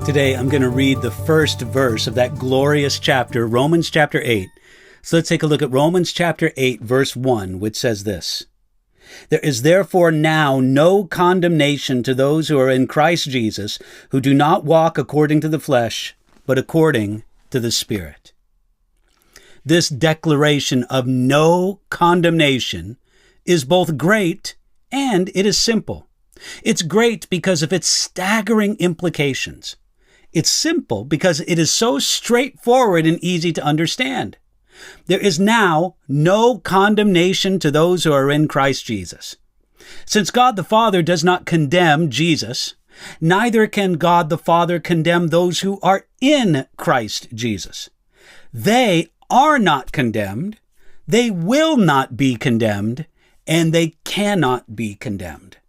Today, I'm going to read the first verse of that glorious chapter, Romans chapter 8. So let's take a look at Romans chapter 8, verse 1, which says this. There is therefore now no condemnation to those who are in Christ Jesus, who do not walk according to the flesh, but according to the Spirit. This declaration of no condemnation is both great and it is simple. It's great because of its staggering implications. It's simple because it is so straightforward and easy to understand. There is now no condemnation to those who are in Christ Jesus. Since God the Father does not condemn Jesus, neither can God the Father condemn those who are in Christ Jesus. They are not condemned, they will not be condemned, and they cannot be condemned.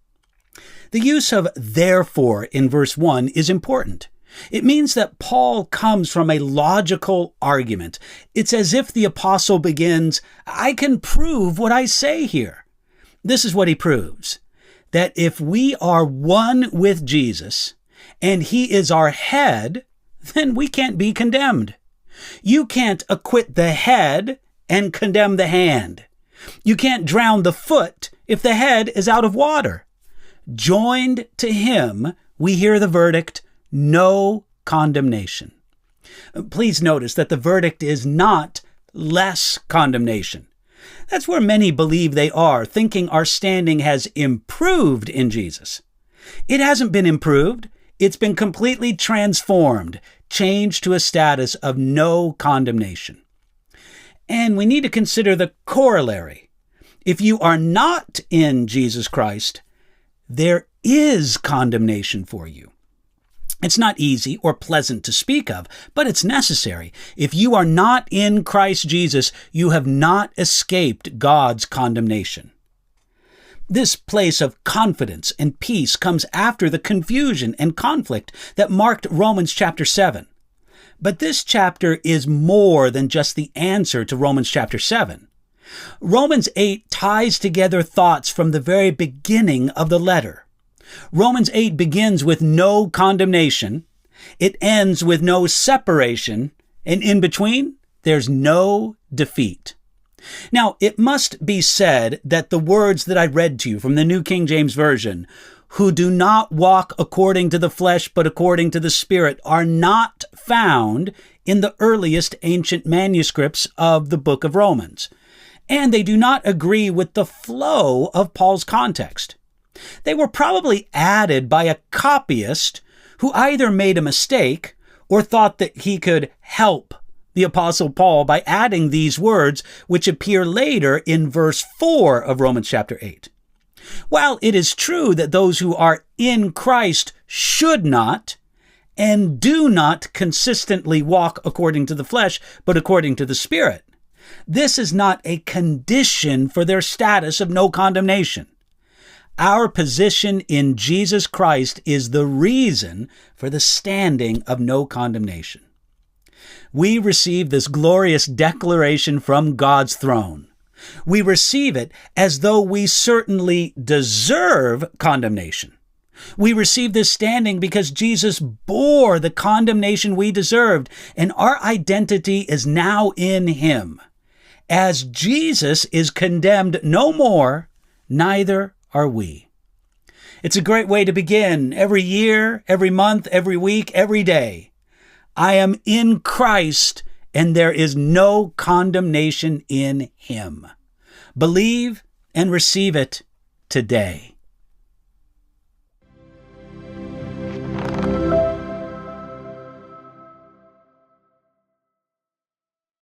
The use of therefore in verse 1 is important. It means that Paul comes from a logical argument. It's as if the apostle begins, I can prove what I say here. This is what he proves, that if we are one with Jesus and he is our head, then we can't be condemned. You can't acquit the head and condemn the hand. You can't drown the foot if the head is out of water. Joined to him, we hear the verdict, no condemnation. Please notice that the verdict is not less condemnation. That's where many believe they are, thinking our standing has improved in Jesus. It hasn't been improved. It's been completely transformed, changed to a status of no condemnation. And we need to consider the corollary. If you are not in Jesus Christ, there is condemnation for you. It's not easy or pleasant to speak of, but it's necessary. If you are not in Christ Jesus, you have not escaped God's condemnation. This place of confidence and peace comes after the confusion and conflict that marked Romans chapter 7. But this chapter is more than just the answer to Romans chapter 7. Romans 8 ties together thoughts from the very beginning of the letter. Romans 8 begins with no condemnation, it ends with no separation, and in between, there's no defeat. Now, it must be said that the words that I read to you from the New King James Version, who do not walk according to the flesh but according to the Spirit, are not found in the earliest ancient manuscripts of the book of Romans. And they do not agree with the flow of Paul's context. They were probably added by a copyist who either made a mistake or thought that he could help the Apostle Paul by adding these words, which appear later in verse 4 of Romans chapter 8. While it is true that those who are in Christ should not and do not consistently walk according to the flesh, but according to the Spirit, this is not a condition for their status of no condemnation. Our position in Jesus Christ is the reason for the standing of no condemnation. We receive this glorious declaration from God's throne. We receive it as though we certainly deserve condemnation. We receive this standing because Jesus bore the condemnation we deserved, and our identity is now in him. As Jesus is condemned no more, neither are we. It's a great way to begin every year, every month, every week, every day. I am in Christ, and there is no condemnation in him. Believe and receive it today.